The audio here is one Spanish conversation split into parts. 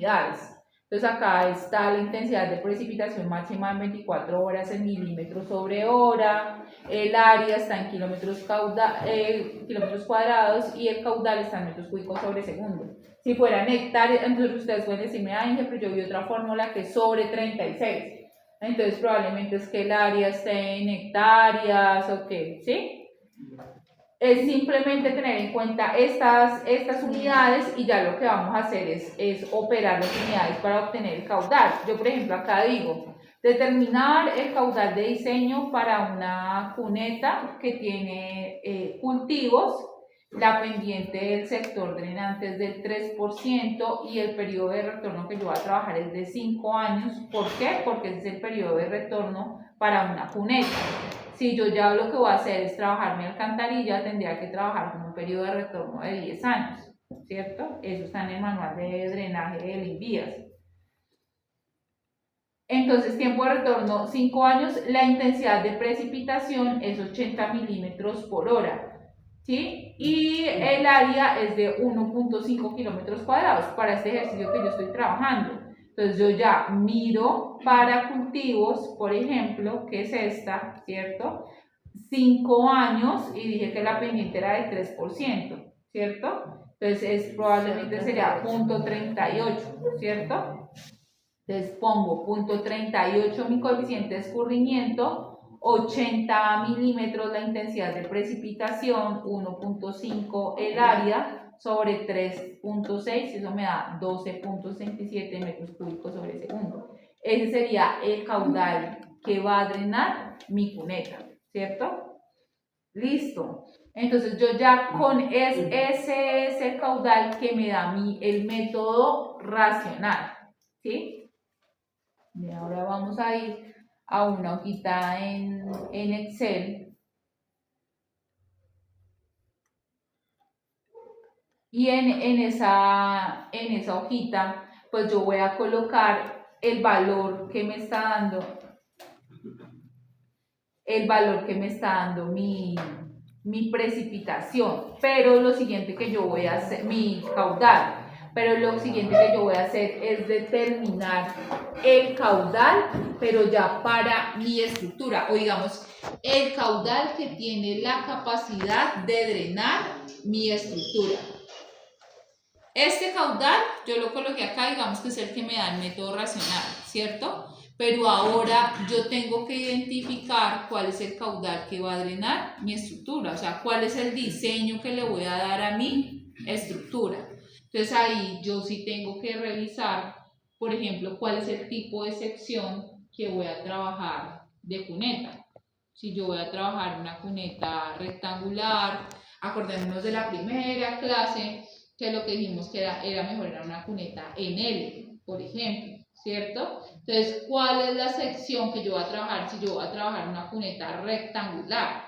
unidades. Entonces acá está la intensidad de precipitación máxima en 24 horas en milímetros sobre hora, el área está en kilómetros cuadrados y el caudal está en metros cúbicos sobre segundo. Si fueran hectáreas, entonces ustedes pueden decirme, ay, pero yo vi otra fórmula que es sobre 36. Entonces probablemente es que el área esté en hectáreas o qué, ¿sí? Es simplemente tener en cuenta estas unidades y ya lo que vamos a hacer es operar las unidades para obtener el caudal. Yo, por ejemplo, acá digo, determinar el caudal de diseño para una cuneta que tiene cultivos, la pendiente del sector drenante es del 3% y el periodo de retorno que yo voy a trabajar es de 5 años. ¿Por qué? Porque ese es el periodo de retorno para una cuneta. Si yo ya lo que voy a hacer es trabajar mi alcantarilla, tendría que trabajar con un periodo de retorno de 10 años, ¿cierto? Eso está en el manual de drenaje del INVIAS. Entonces, tiempo de retorno 5 años, la intensidad de precipitación es 80 milímetros por hora, ¿sí? Y el área es de 1.5 kilómetros cuadrados para este ejercicio que yo estoy trabajando. Entonces yo ya miro para cultivos, por ejemplo, que es esta, ¿cierto? 5 años y dije que la pendiente era del 3%, ¿cierto? Entonces probablemente sería 0.38, ¿cierto? Entonces pongo 0.38 mi coeficiente de escurrimiento, 80 milímetros la intensidad de precipitación, 1.5 el área sobre 3.6, eso me da 12.67 metros cúbicos sobre segundo. Ese sería el caudal que va a drenar mi cuneta, ¿cierto? Listo. Entonces yo ya con ese es el caudal que me da a mí el método racional, ¿sí? Y ahora vamos a ir a una hojita en Excel. Y en esa hojita, pues yo voy a colocar el valor que me está dando, mi precipitación, pero lo siguiente que yo voy a hacer, mi caudal, pero lo siguiente que yo voy a hacer es determinar el caudal, pero ya para mi estructura, o digamos, el caudal que tiene la capacidad de drenar mi estructura. Este caudal, yo lo coloqué acá, digamos que es el que me da el método racional, ¿cierto? Pero ahora yo tengo que identificar cuál es el caudal que va a drenar mi estructura, o sea, cuál es el diseño que le voy a dar a mi estructura. Entonces ahí yo sí tengo que revisar, por ejemplo, cuál es el tipo de sección que voy a trabajar de cuneta. Si yo voy a trabajar una cuneta rectangular, acordémonos de la primera clase, que lo que dijimos que era mejor era una cuneta en L, por ejemplo, ¿cierto? Entonces, ¿cuál es la sección que yo voy a trabajar si yo voy a trabajar una cuneta rectangular?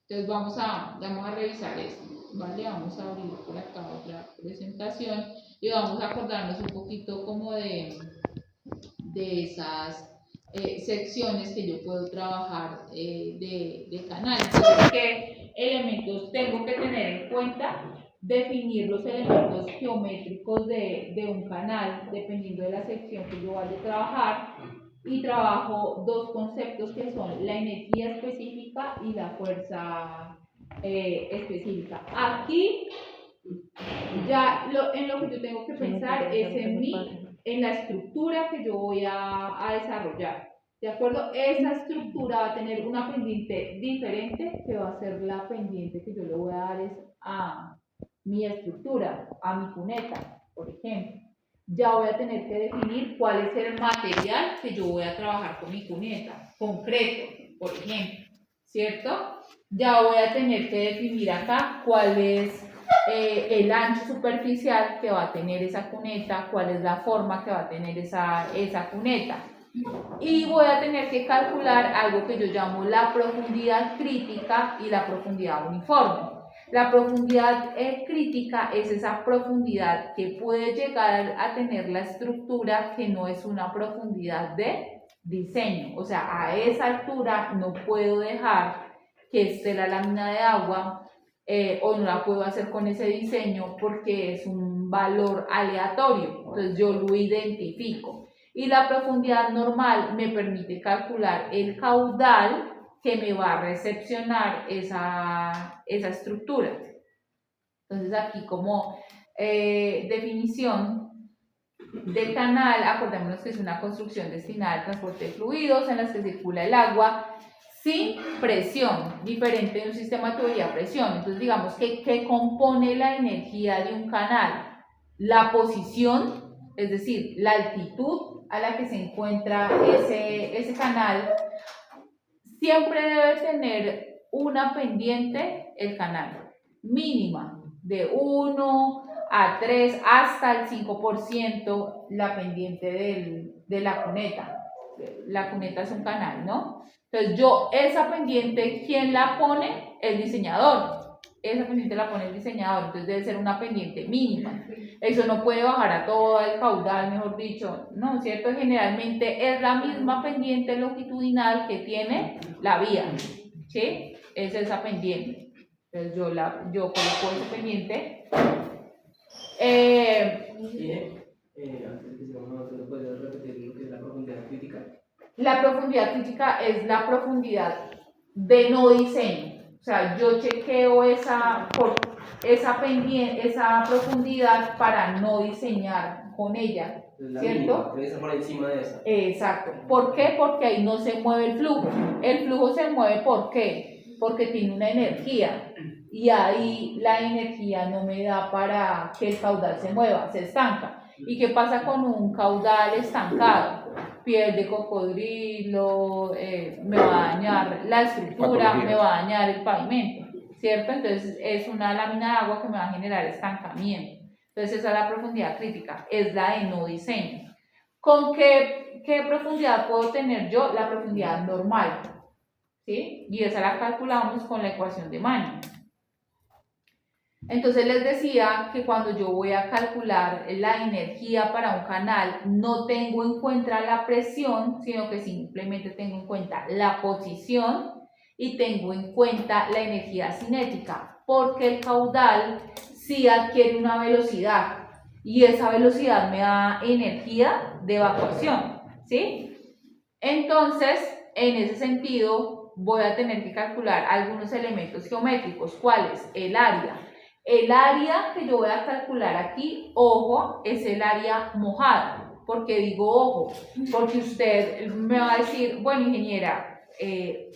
Entonces, vamos a revisar esto, ¿vale? Vamos a abrir por acá otra presentación y vamos a acordarnos un poquito como de esas secciones que yo puedo trabajar de canal. Entonces, ¿qué elementos tengo que tener en cuenta? Definir los elementos geométricos de un canal, dependiendo de la sección que yo vaya a trabajar, y trabajo dos conceptos que son la energía específica y la fuerza específica. Aquí ya en lo que yo tengo que pensar es en la estructura que yo voy a desarrollar. ¿De acuerdo? Esa estructura va a tener una pendiente diferente, que va a ser la pendiente que yo le voy a dar a mi estructura, a mi cuneta, por ejemplo. Ya voy a tener que definir cuál es el material que yo voy a trabajar con mi cuneta, concreto, por ejemplo, ¿cierto? Ya voy a tener que definir acá cuál es el ancho superficial que va a tener esa cuneta, cuál es la forma que va a tener esa cuneta. Y voy a tener que calcular algo que yo llamo la profundidad crítica y la profundidad uniforme. La profundidad crítica es esa profundidad que puede llegar a tener la estructura que no es una profundidad de diseño. O sea, a esa altura no puedo dejar que esté la lámina de agua o no la puedo hacer con ese diseño porque es un un valor aleatorio, entonces yo lo identifico. Y la profundidad normal me permite calcular el caudal que me va a recepcionar esa estructura. Entonces aquí como definición de canal, acordémonos que es una construcción destinada al transporte de fluidos en las que circula el agua sin presión, diferente de un sistema de tubería a presión. Entonces digamos que ¿qué compone la energía de un canal? La posición, es decir, la altitud a la que se encuentra ese canal. Siempre debe tener una pendiente el canal, mínima, de 1 a 3 hasta el 5% la pendiente de la cuneta. La cuneta es un canal, ¿no? Entonces esa pendiente, ¿quién la pone? El diseñador. Esa pendiente la pone el diseñador, entonces debe ser una pendiente mínima. Eso no puede bajar a todo el caudal, mejor dicho, ¿no? ¿Cierto? Generalmente es la misma pendiente longitudinal que tiene la vía, ¿sí? Es esa pendiente. Entonces yo coloco esa pendiente. Antes que sigamos, ¿tú puedes repetir lo que es la profundidad crítica? La profundidad crítica es la profundidad de no diseño. O sea, yo chequeo esa profundidad para no diseñar con ella, ¿cierto? Debe estar por encima de esa. Exacto. ¿Por qué? Porque ahí no se mueve el flujo. El flujo se mueve ¿por qué? Porque tiene una energía y ahí la energía no me da para que el caudal se mueva, se estanca. ¿Y qué pasa con un caudal estancado? Piel de cocodrilo, me va a dañar la estructura, me va a dañar el pavimento, ¿cierto? Entonces es una lámina de agua que me va a generar estancamiento. Entonces esa es la profundidad crítica, es la de no diseño. ¿Con qué profundidad puedo tener yo? La profundidad normal, ¿sí? Y esa la calculamos con la ecuación de Manning. Entonces les decía que cuando yo voy a calcular la energía para un canal, no tengo en cuenta la presión, sino que simplemente tengo en cuenta la posición y tengo en cuenta la energía cinética, porque el caudal sí adquiere una velocidad y esa velocidad me da energía de evacuación, ¿sí? Entonces, en ese sentido, voy a tener que calcular algunos elementos geométricos. ¿Cuáles? El área. El área que yo voy a calcular aquí, ojo, es el área mojada. ¿Por qué digo ojo? Porque usted me va a decir, bueno, ingeniera,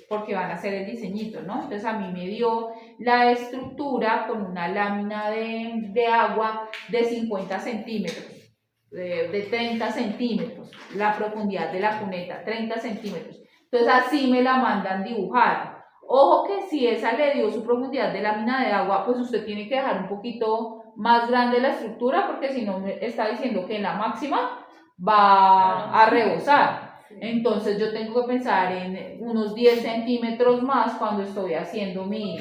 porque van a hacer el diseñito, ¿no? Entonces a mí me dio la estructura con una lámina de agua de 50 centímetros, de 30 centímetros, la profundidad de la cuneta, 30 centímetros. Entonces así me la mandan dibujada. Ojo que si esa le dio su profundidad de lámina de agua, pues usted tiene que dejar un poquito más grande la estructura, porque si no me está diciendo que en la máxima va a rebosar. Entonces yo tengo que pensar en unos 10 centímetros más cuando estoy haciendo mi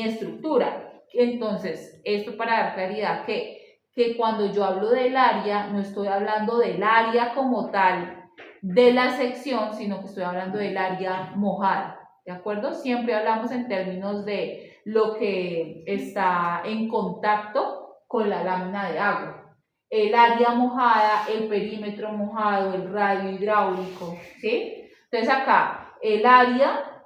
estructura. Entonces, esto para dar claridad que cuando yo hablo del área, no estoy hablando del área como tal de la sección, sino que estoy hablando del área mojada. ¿De acuerdo? Siempre hablamos en términos de lo que está en contacto con la lámina de agua. El área mojada, el perímetro mojado, el radio hidráulico, ¿sí? Entonces acá, el área,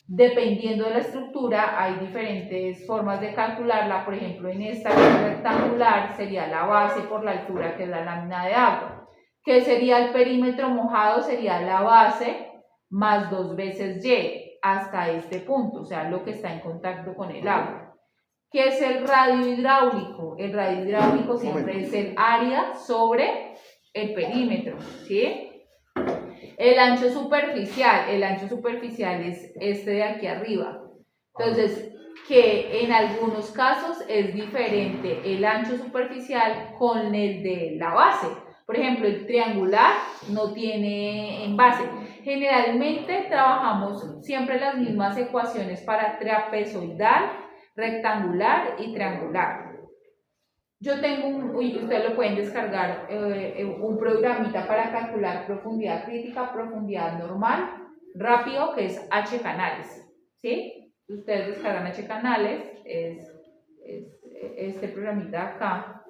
dependiendo de la estructura, hay diferentes formas de calcularla. Por ejemplo, en esta rectangular sería la base por la altura, que es la lámina de agua. ¿Qué sería el perímetro mojado? Sería la base más 2 veces Y hasta este punto, o sea, lo que está en contacto con el agua. ¿Qué es el radio hidráulico? El radio hidráulico siempre es el área sobre el perímetro, ¿sí? El ancho superficial es este de aquí arriba. Entonces, que en algunos casos es diferente el ancho superficial con el de la base. Por ejemplo, el triangular no tiene en base. Generalmente trabajamos siempre las mismas ecuaciones para trapezoidal, rectangular y triangular. Yo tengo ustedes lo pueden descargar, un programita para calcular profundidad crítica, profundidad normal, rápido, que es H canales, ¿sí? Ustedes descargan H canales, es este programita acá.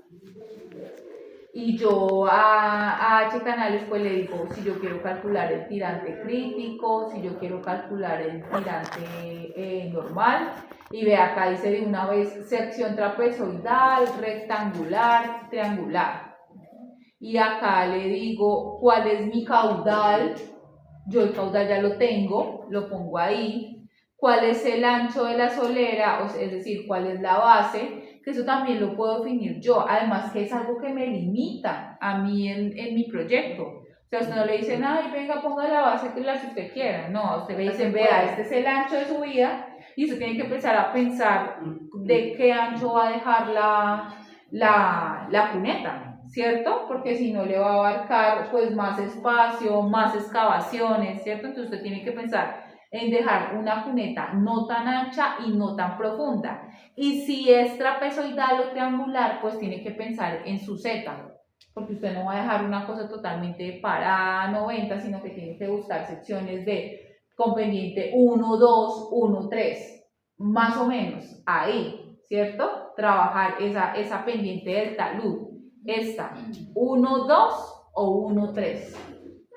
Y yo a H canales pues le digo si yo quiero calcular el tirante crítico, si yo quiero calcular el tirante normal. Y ve acá dice de una vez sección trapezoidal, rectangular, triangular. Y acá le digo cuál es mi caudal. Yo el caudal ya lo tengo, lo pongo ahí. ¿Cuál es el ancho de la solera? Es decir, cuál es la base, que eso también lo puedo definir yo. Además que es algo que me limita a mí en mi proyecto. O sea, usted no le dicen, ay, venga, ponga la base que la que usted quiera. No, usted le dicen, vea, este es el ancho de su vía, y usted tiene que empezar a pensar de qué ancho va a dejar la cuneta, ¿cierto? Porque si no le va a abarcar pues más espacio, más excavaciones, ¿cierto? Entonces usted tiene que pensar en dejar una cuneta no tan ancha y no tan profunda. Y si es trapezoidal o triangular, pues tiene que pensar en su Z, porque usted no va a dejar una cosa totalmente parada 90, sino que tiene que buscar secciones con pendiente 1, 2, 1, 3, más o menos, ahí, ¿cierto? Trabajar esa pendiente del talud, esta, 1, 2 o 1, 3,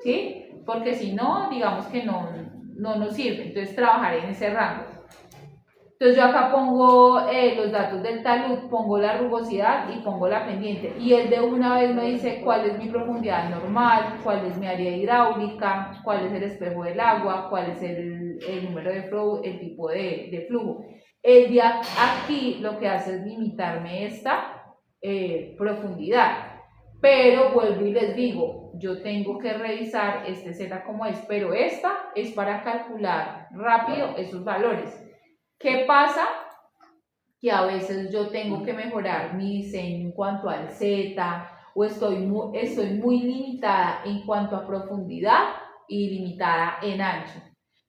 ¿sí? Porque si no, digamos que no nos sirve, entonces trabajaré en ese rango. Entonces yo acá pongo los datos del talud, pongo la rugosidad y pongo la pendiente, y él de una vez me dice cuál es mi profundidad normal, cuál es mi área hidráulica, cuál es el espejo del agua, cuál es el número de flow, el tipo de flujo. El de aquí lo que hace es limitarme esta profundidad, pero vuelvo y les digo, yo tengo que revisar este Z como es, pero esta es para calcular rápido esos valores. ¿Qué pasa? Que a veces yo tengo que mejorar mi diseño en cuanto al Z, o estoy muy limitada en cuanto a profundidad y limitada en ancho.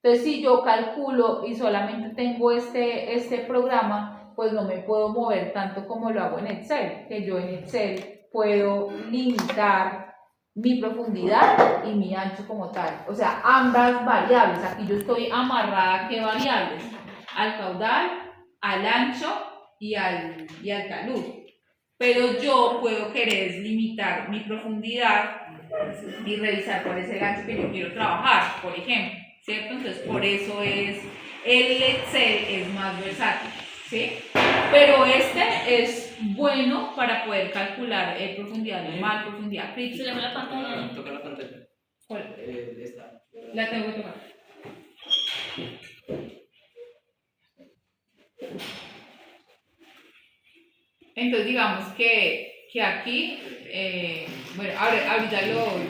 Entonces, si yo calculo y solamente tengo este programa, pues no me puedo mover tanto como lo hago en Excel, que yo en Excel puedo limitar mi profundidad y mi ancho como tal. O sea, ambas variables. Aquí yo estoy amarrada a qué variables, al caudal, al ancho y al talud. Pero yo puedo querer limitar mi profundidad y revisar cuál es el ancho que yo quiero trabajar, por ejemplo, ¿cierto? Entonces, por eso el Excel es más versátil, ¿sí? Pero este es bueno para poder calcular profundidad normal, profundidad crítica. ¿Se le ve la pantalla? Toca la pantalla. ¿Cuál? Esta. La tengo que tocar. Entonces digamos que aquí, bueno, ahorita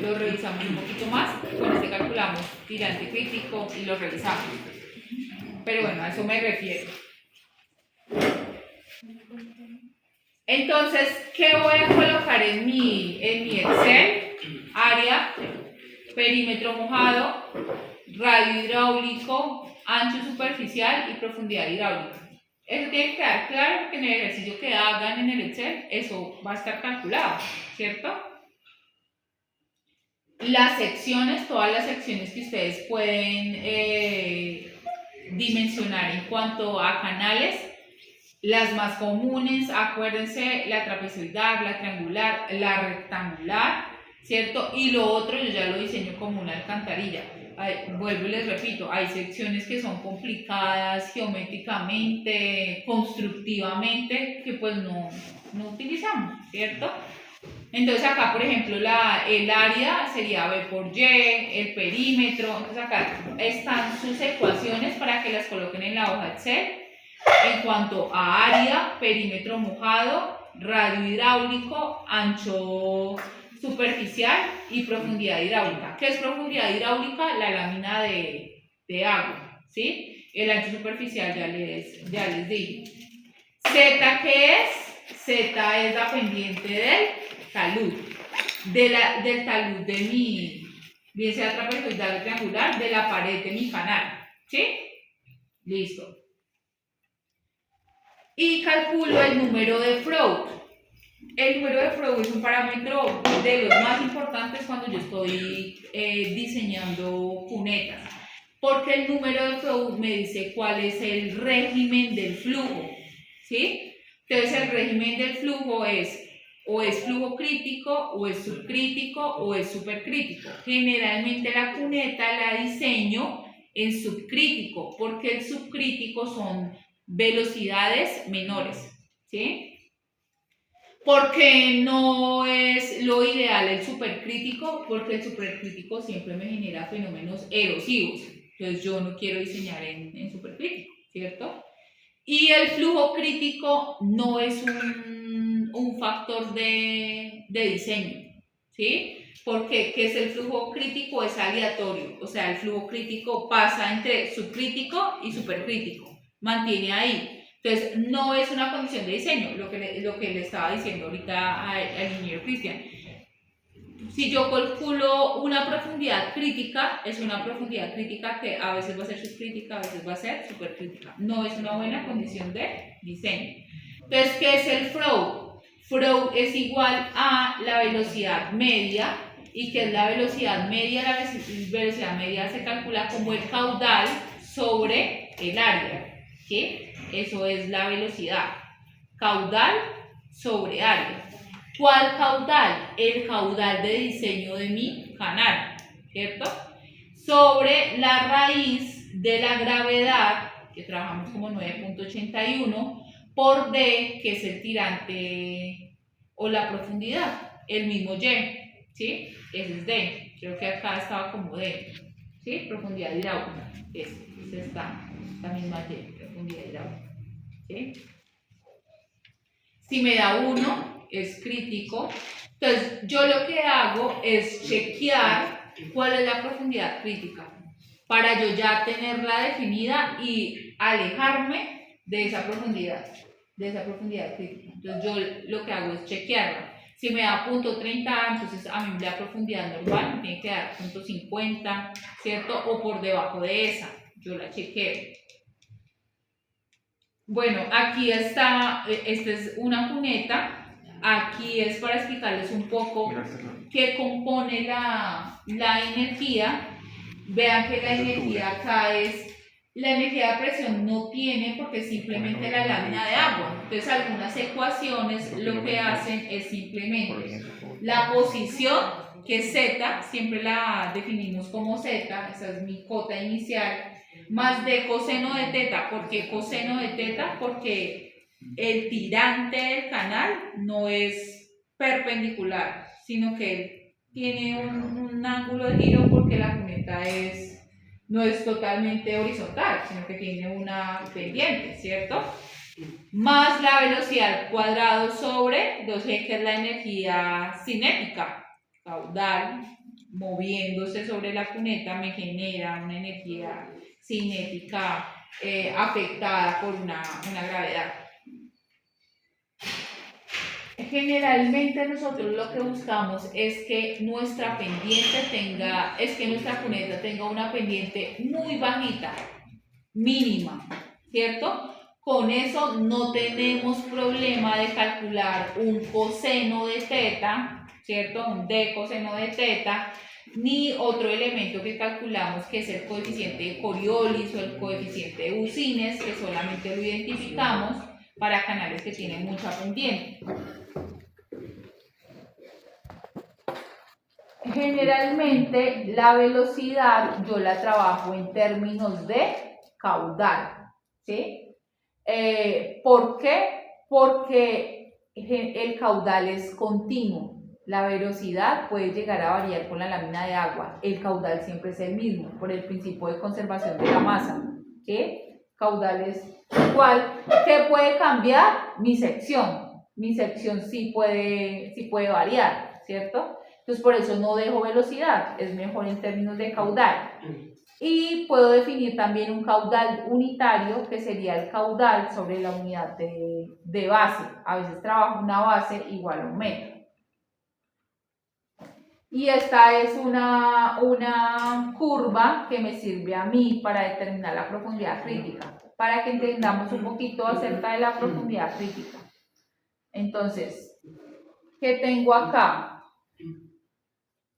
lo revisamos un poquito más, con este calculamos tirante crítico y lo revisamos. Pero bueno, a eso me refiero. Entonces, ¿qué voy a colocar en mi Excel? Área, perímetro mojado, radio hidráulico, ancho superficial y profundidad hidráulica. Eso tiene que quedar claro porque en el ejercicio que hagan en el Excel, eso va a estar calculado, ¿cierto? Las secciones, todas las secciones que ustedes pueden dimensionar en cuanto a canales, las más comunes, acuérdense, la trapezoidal, la triangular, la rectangular, ¿cierto? Y lo otro yo ya lo diseño como una alcantarilla. Vuelvo y les repito, hay secciones que son complicadas geométricamente, constructivamente, que pues no utilizamos, ¿cierto? Entonces acá, por ejemplo, el área sería B por Y, el perímetro. Entonces acá están sus ecuaciones para que las coloquen en la hoja Excel en cuanto a área, perímetro mojado, radio hidráulico, ancho superficial y profundidad hidráulica. ¿Qué es profundidad hidráulica? La lámina de agua, ¿sí? El ancho superficial ya les dije. Z, ¿qué es? Z es la pendiente del talud, del talud de mi, bien sea trapezoidal o triangular, de la pared de mi canal, ¿sí? Listo. Y calculo el número de Froude. El número de Froude es un parámetro de los más importantes cuando yo estoy diseñando cunetas, porque el número de Froude me dice cuál es el régimen del flujo, ¿sí? Entonces el régimen del flujo es O es flujo crítico, o es subcrítico, o es supercrítico. Generalmente la cuneta la diseño en subcrítico, porque el subcrítico son velocidades menores, ¿sí? Porque no es lo ideal el supercrítico, porque el supercrítico siempre me genera fenómenos erosivos. Entonces yo no quiero diseñar en supercrítico, ¿cierto? Y el flujo crítico no es un factor de diseño, ¿sí? Porque ¿qué es el flujo crítico? Es aleatorio, o sea, el flujo crítico pasa entre subcrítico y supercrítico, mantiene ahí. Entonces, no es una condición de diseño, lo que le estaba diciendo ahorita al ingeniero Cristian. Si yo calculo una profundidad crítica, es una profundidad crítica que a veces va a ser subcrítica, a veces va a ser supercrítica. No es una buena condición de diseño. Entonces, ¿qué es el flow? Flow es igual a la velocidad media. ¿Y qué es la velocidad media? La velocidad media se calcula como el caudal sobre el área, ¿sí? Eso es la velocidad. Caudal sobre área. ¿Cuál caudal? El caudal de diseño de mi canal, ¿cierto? Sobre la raíz de la gravedad, que trabajamos como 9.81, por D, que es el tirante o la profundidad, el mismo Y, ¿sí? Ese es D. Creo que acá estaba como D, ¿sí? Profundidad hidráulica. Es esta misma Y, profundidad hidráulica, ¿sí? Si me da 1, es crítico. Entonces, yo lo que hago es chequear cuál es la profundidad crítica para yo ya tenerla definida y alejarme de esa profundidad crítica. Entonces, yo lo que hago es chequearla. Si me da punto 30, entonces a mí la profundidad normal me tiene que dar punto 50, ¿cierto? O por debajo de esa, yo la chequeo. Bueno, aquí está, esta es una cuneta, aquí es para explicarles un poco qué compone la energía. Vean que la energía acá es, la energía de presión no tiene porque es simplemente la lámina de agua. Entonces algunas ecuaciones lo que hacen es simplemente la posición, que es Z, siempre la definimos como Z, esa es mi cota inicial, más de coseno de teta. ¿Por qué coseno de teta? Porque el tirante del canal no es perpendicular, sino que tiene un ángulo de giro porque la cuneta no es totalmente horizontal, sino que tiene una pendiente, ¿cierto? Más la velocidad al cuadrado sobre 2G, que es la energía cinética, caudal, moviéndose sobre la cuneta me genera una energía cinética afectada por una gravedad. Generalmente nosotros lo que buscamos es que nuestra cuneta tenga una pendiente muy bajita, mínima, ¿cierto? Con eso no tenemos problema de calcular un coseno de teta, ¿cierto? Un D coseno de teta, ni otro elemento que calculamos que es el coeficiente de Coriolis o el coeficiente de Usines, que solamente lo identificamos para canales que tienen mucha pendiente. Generalmente la velocidad yo la trabajo en términos de caudal, ¿sí? ¿Por qué? Porque el caudal es continuo. La velocidad puede llegar a variar con la lámina de agua. El caudal siempre es el mismo por el principio de conservación de la masa, ¿sí? Caudal es igual. ¿Qué puede cambiar? Mi sección. Mi sección sí puede variar, ¿cierto? Entonces por eso no dejo velocidad, es mejor en términos de caudal. Y puedo definir también un caudal unitario, que sería el caudal sobre la unidad de base. A veces trabajo una base igual a un metro. Y esta es una curva que me sirve a mí para determinar la profundidad crítica, para que entendamos un poquito acerca de la profundidad crítica. Entonces, ¿qué tengo acá?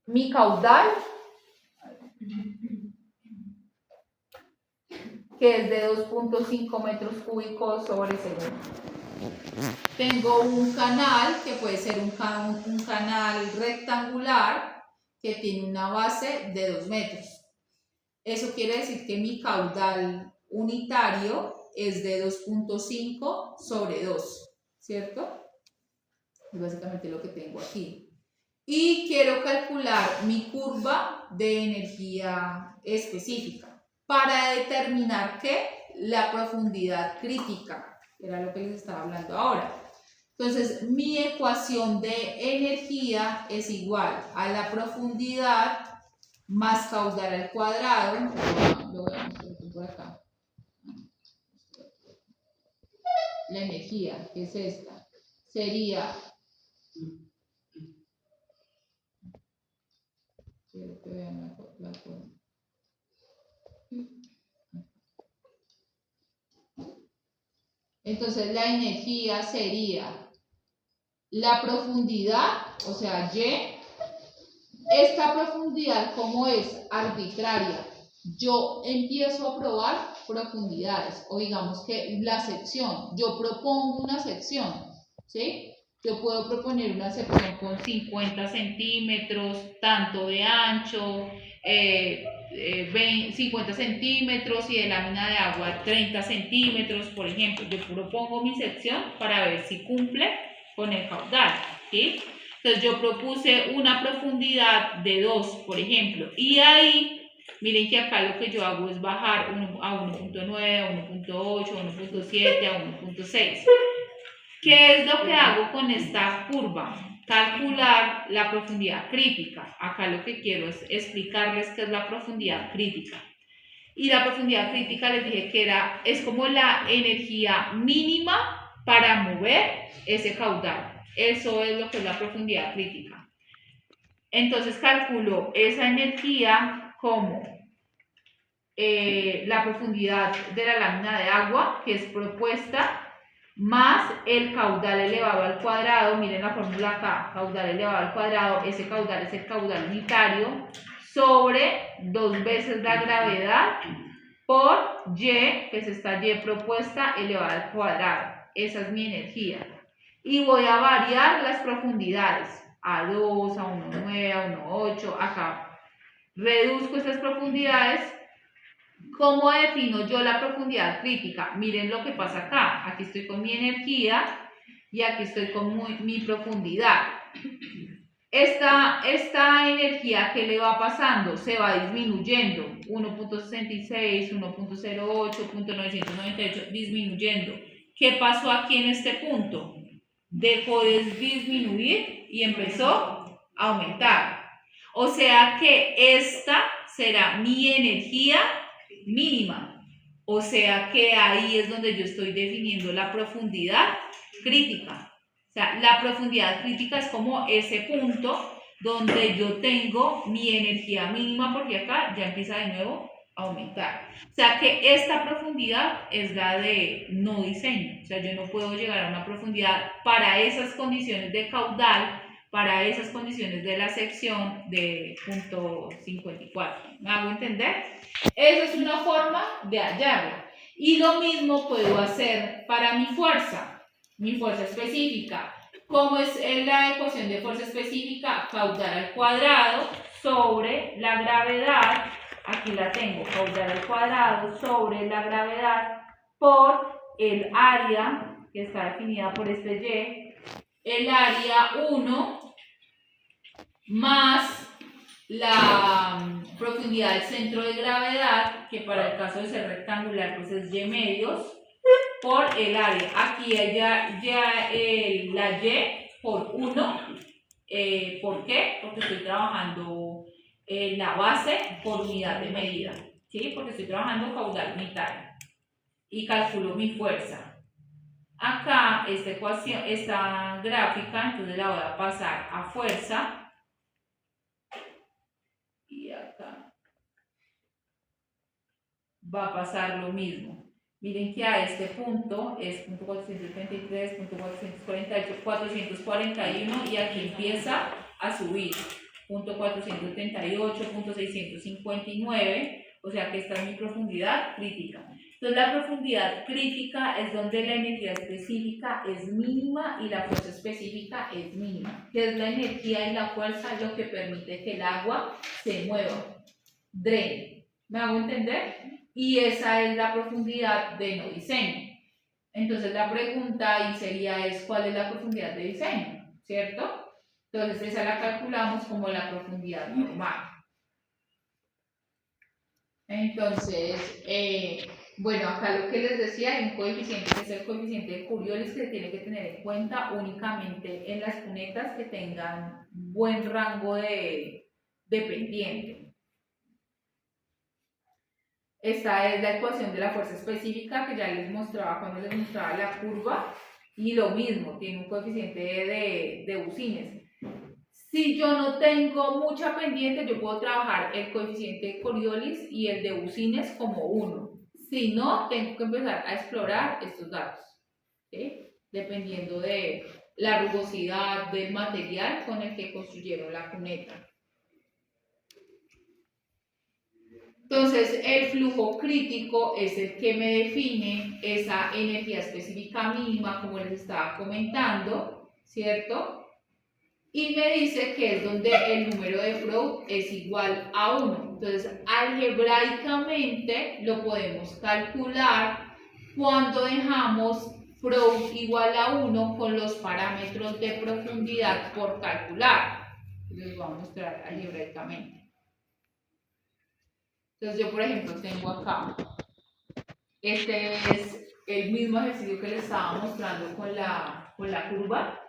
Mi caudal, que es de 2.5 metros cúbicos sobre segundo. tengo un canal que puede ser un canal rectangular que tiene una base de 2 metros. Eso quiere decir que mi caudal unitario es de 2.5 sobre 2, ¿cierto? Es básicamente lo que tengo aquí. Y quiero calcular mi curva de energía específica para determinar ¿qué? La profundidad crítica, que era lo que les estaba hablando ahora. Entonces, mi ecuación de energía es igual a la profundidad más caudal al cuadrado. Lo voy a mostrar por acá. La energía, que es esta, sería... Quiero que vean la forma. Entonces, la energía sería la profundidad, o sea, Y. Esta profundidad, como es arbitraria, yo empiezo a probar profundidades, o digamos que la sección, yo propongo una sección, ¿sí? Yo puedo proponer una sección con 50 centímetros, tanto de ancho, 50 centímetros y de lámina de agua 30 centímetros, por ejemplo. Yo propongo mi sección para ver si cumple con el caudal, ¿sí? Entonces yo propuse una profundidad de 2, por ejemplo, y ahí, miren que acá lo que yo hago es bajar a 1.9, a 1.8, a 1.7, a 1.6. ¿Qué es lo que hago con esta curva? Calcular la profundidad crítica. Acá lo que quiero es explicarles qué es la profundidad crítica. Y la profundidad crítica les dije que es como la energía mínima para mover ese caudal. Eso es lo que es la profundidad crítica. Entonces calculo esa energía como la profundidad de la lámina de agua, que es propuesta, más el caudal elevado al cuadrado. Miren la fórmula acá, caudal elevado al cuadrado, ese caudal es el caudal unitario, sobre 2 veces la gravedad por Y, que es esta Y propuesta elevada al cuadrado. Esa es mi energía. Y voy a variar las profundidades a 2, a 1.9, a 1.8. Acá reduzco estas profundidades. ¿Cómo defino yo la profundidad crítica? Miren lo que pasa acá. Aquí estoy con mi energía y aquí estoy con mi profundidad. Esta energía que le va pasando se va disminuyendo. 1.66, 1.08, 0.998, disminuyendo. ¿Qué pasó aquí en este punto? Dejó de disminuir y empezó a aumentar. O sea que esta será mi energía mínima. O sea que ahí es donde yo estoy definiendo la profundidad crítica. O sea, la profundidad crítica es como ese punto donde yo tengo mi energía mínima, porque acá ya empieza de nuevo a aumentar. O sea que esta profundidad es la de no diseño. O sea, yo no puedo llegar a una profundidad para esas condiciones de caudal, para esas condiciones de la sección de punto 54. ¿Me hago entender? Esa es una forma de hallarla. Y lo mismo puedo hacer para mi fuerza específica. ¿Cómo es la ecuación de fuerza específica? Caudal al cuadrado sobre la gravedad. Aquí la tengo, caudal al cuadrado sobre la gravedad por el área, que está definida por este Y, el área 1 más la profundidad del centro de gravedad, que para el caso de ser rectangular pues es Y medios, por el área. Aquí la Y por 1. ¿Por qué? Porque estoy trabajando la base por unidad de medida, ¿sí? Porque estoy trabajando caudal unitario y calculo mi fuerza. Acá esta ecuación, esta gráfica, entonces la voy a pasar a fuerza y acá va a pasar lo mismo. Miren que a este punto es punto 433, punto 448, 441 y aquí empieza a subir. Punto 438, punto 659, O sea que esta es mi profundidad crítica. Entonces la profundidad crítica es donde la energía específica es mínima y la fuerza específica es mínima, que es la energía y la fuerza lo que permite que el agua se mueva, drene. ¿Me hago entender? Y esa es la profundidad de no diseño. Entonces la pregunta ahí sería ¿cuál es la profundidad de diseño? ¿Cierto? Entonces esa la calculamos como la profundidad normal. Entonces, bueno, acá lo que les decía, hay un coeficiente que es el coeficiente de Coriolis que se tiene que tener en cuenta únicamente en las cunetas que tengan buen rango de pendiente. Esta es la ecuación de la fuerza específica que ya les mostraba cuando les mostraba la curva, y lo mismo, tiene un coeficiente de Usines. Si yo no tengo mucha pendiente, yo puedo trabajar el coeficiente de Coriolis y el de Usines como 1. Si no, tengo que empezar a explorar estos datos, ¿sí? Dependiendo de la rugosidad del material con el que construyeron la cuneta. Entonces, el flujo crítico es el que me define esa energía específica mínima, como les estaba comentando, ¿cierto? Y me dice que es donde el número de Freud es igual a 1. Entonces, algebraicamente lo podemos calcular cuando dejamos Freud igual a 1 con los parámetros de profundidad por calcular. Les voy a mostrar algebraicamente. Entonces, yo, por ejemplo, tengo acá, este es el mismo ejercicio que les estaba mostrando con la curva,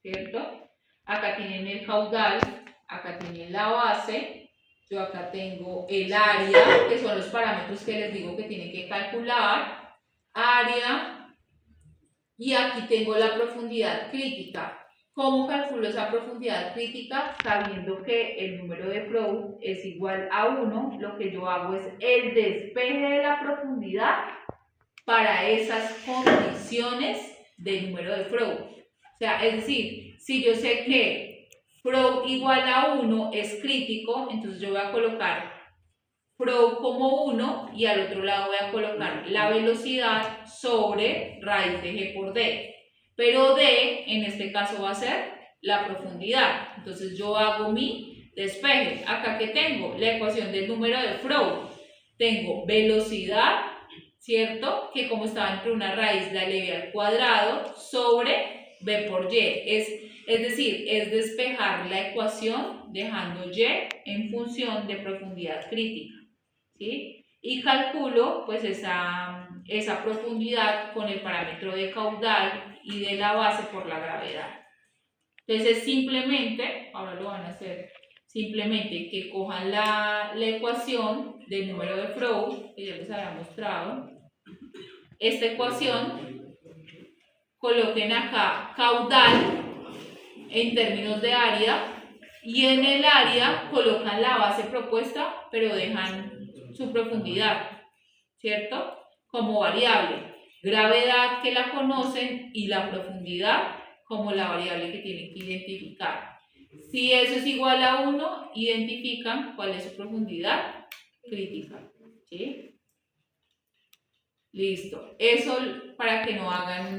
¿cierto? Acá tienen el caudal, acá tienen la base, yo acá tengo el área, que son los parámetros que les digo que tienen que calcular, área, y aquí tengo la profundidad crítica. ¿Cómo calculo esa profundidad crítica? Sabiendo que el número de Freud es igual a 1, lo que yo hago es el despeje de la profundidad para esas condiciones del número de Freud. O sea, es decir, si yo sé que Freud igual a 1 es crítico, entonces yo voy a colocar Freud como 1 y al otro lado voy a colocar la velocidad sobre raíz de G por D. Pero D, en este caso, va a ser la profundidad. Entonces yo hago mi despeje. Acá que tengo la ecuación del número de Freud. Tengo velocidad, ¿cierto? Que como estaba entre una raíz, la elevé al cuadrado sobre B por Y. Es decir, es despejar la ecuación dejando Y en función de profundidad crítica, ¿sí? Y calculo pues esa profundidad con el parámetro de caudal y de la base por la gravedad. Entonces simplemente, ahora lo van a hacer, simplemente que cojan la ecuación del número de Freud, que ya les había mostrado, esta ecuación, coloquen acá caudal en términos de área, y en el área colocan la base propuesta, pero dejan su profundidad, ¿cierto? Como variable. Gravedad, que la conocen, y la profundidad como la variable que tienen que identificar. Si eso es igual a 1, identifican cuál es su profundidad crítica, ¿sí? Listo. Eso para que no hagan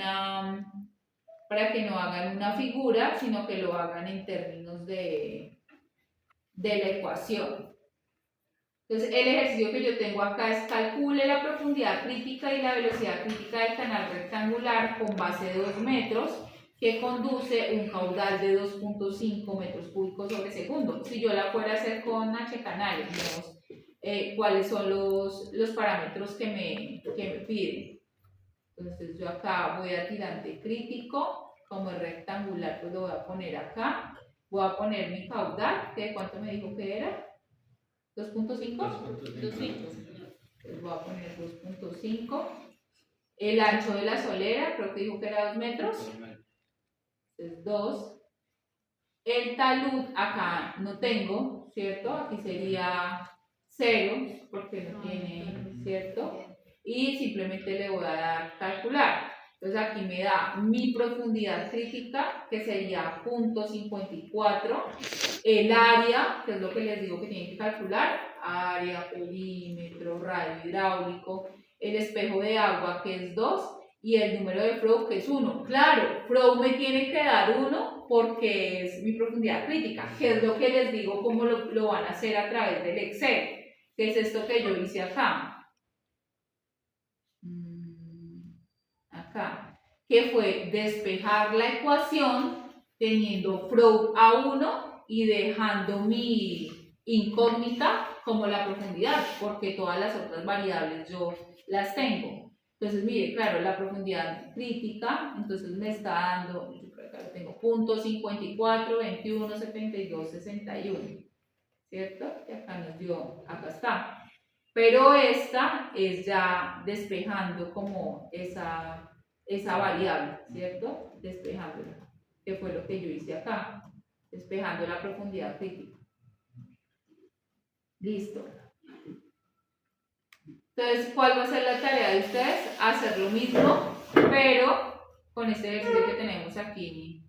una figura, sino que lo hagan en términos de la ecuación. Entonces, el ejercicio que yo tengo acá es calcule la profundidad crítica y la velocidad crítica del canal rectangular con base de 2 metros que conduce un caudal de 2.5 metros cúbicos sobre segundo. Si yo la fuera a hacer con H canales, digamos, ¿cuáles son los parámetros que me piden? Entonces, yo acá voy a tirante crítico, como es rectangular, pues lo voy a poner acá. Voy a poner mi caudal, que ¿cuánto me dijo que era? ¿2.5? 2.5. Pues voy a poner 2.5. El ancho de la solera, creo que dijo que era 2 metros. Entonces 2. El talud acá no tengo, ¿cierto? Aquí sería 0, porque no tiene, ¿cierto? Y simplemente le voy a dar calcular. Entonces aquí me da mi profundidad crítica, que sería 0.54, el área, que es lo que les digo que tienen que calcular, área, perímetro, radio hidráulico, el espejo de agua, que es 2, y el número de flow, que es 1. Claro, flow me tiene que dar 1 porque es mi profundidad crítica, que es lo que les digo cómo lo van a hacer a través del Excel, que es esto que yo hice acá. Acá, que fue despejar la ecuación teniendo flow a 1 y dejando mi incógnita como la profundidad, porque todas las otras variables yo las tengo. Entonces, mire, claro, la profundidad crítica, entonces me está dando, yo por acá lo tengo, 0.54, 21, 72, 61, ¿cierto? Y acá nos dio, acá está. Pero esta es ya despejando como esa variable, ¿cierto? Despejándola, que fue lo que yo hice acá, despejando la profundidad crítica. Listo. Entonces, ¿cuál va a ser la tarea de ustedes? Hacer lo mismo, pero con este ejercicio que tenemos aquí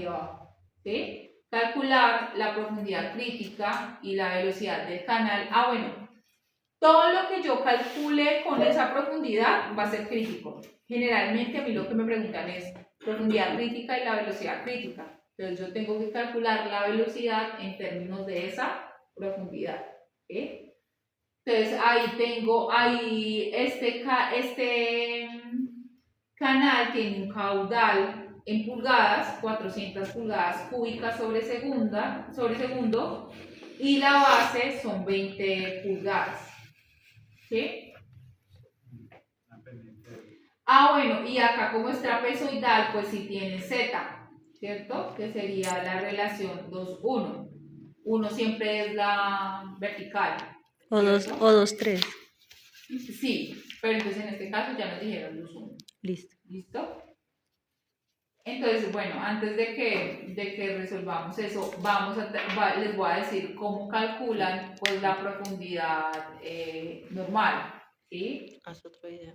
abajo, ¿sí? Calcular la profundidad crítica y la velocidad del canal. Bueno, todo lo que yo calcule con esa profundidad va a ser crítico. Generalmente a mí lo que me preguntan es profundidad crítica y la velocidad crítica. Entonces yo tengo que calcular la velocidad en términos de esa profundidad. ¿Sí? Entonces ahí este canal tiene un caudal en pulgadas, 400 pulgadas cúbicas sobre segundo, y la base son 20 pulgadas. ¿Sí? Bueno, y acá como es trapezoidal, pues sí tiene Z, ¿cierto? Que sería la relación 2-1. 1 siempre es la vertical. O 2-3. Sí, pero entonces en este caso ya nos dijeron 2-1. Listo. ¿Listo? Entonces, bueno, antes de que resolvamos eso, les voy a decir cómo calculan pues la profundidad normal, ¿sí? Haz otro video.